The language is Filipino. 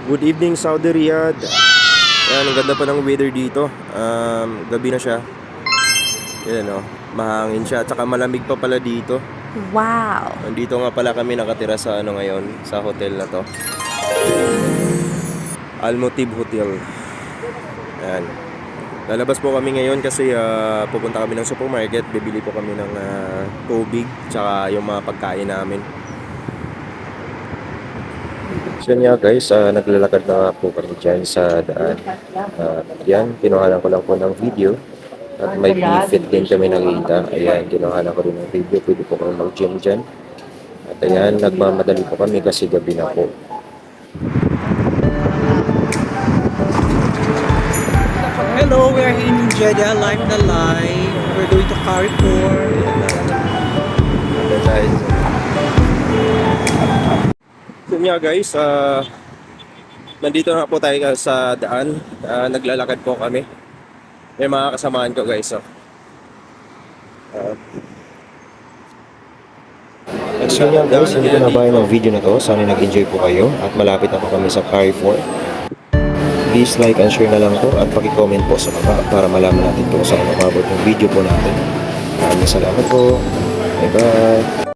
Good evening, Saudi Riyadh. Ayan, ang ganda pa ng weather dito. Gabi na siya. Ayan o, mahangin siya. At saka malamig pa pala dito. Wow! Nandito nga pala kami nakatira sa ngayon, sa hotel na to. Al Mutib Hotel. Ayan. Lalabas po kami ngayon kasi pupunta kami ng supermarket. Bibili po kami ng tubig. Tsaka yung mga pagkain namin. So yan nga guys, naglalakad na po kami dyan sa daan. Yan, kinuhanan ko lang po ng video. At may fit din kami nakita. Ayan, kinuhanan ko rin ng video. Pwede po kami mag-gym dyan. At ayan, nagmamadali po kami kasi gabi na po. Hello, we are in Jeddah, live na live. We're going to Carrefour. Ayan guys. So nga guys, nandito na po tayo sa daan. Naglalakad po kami. May mga kasamaan ko guys. So nga guys, hindi ko na bayan ng video na to. Sana nag-enjoy po kayo. At malapit na po kami sa Carrefour. Please like and share na lang po. At paki-comment po sa baba para malaman natin kung saan umabot yung video po natin. Maraming salamat po. Bye bye.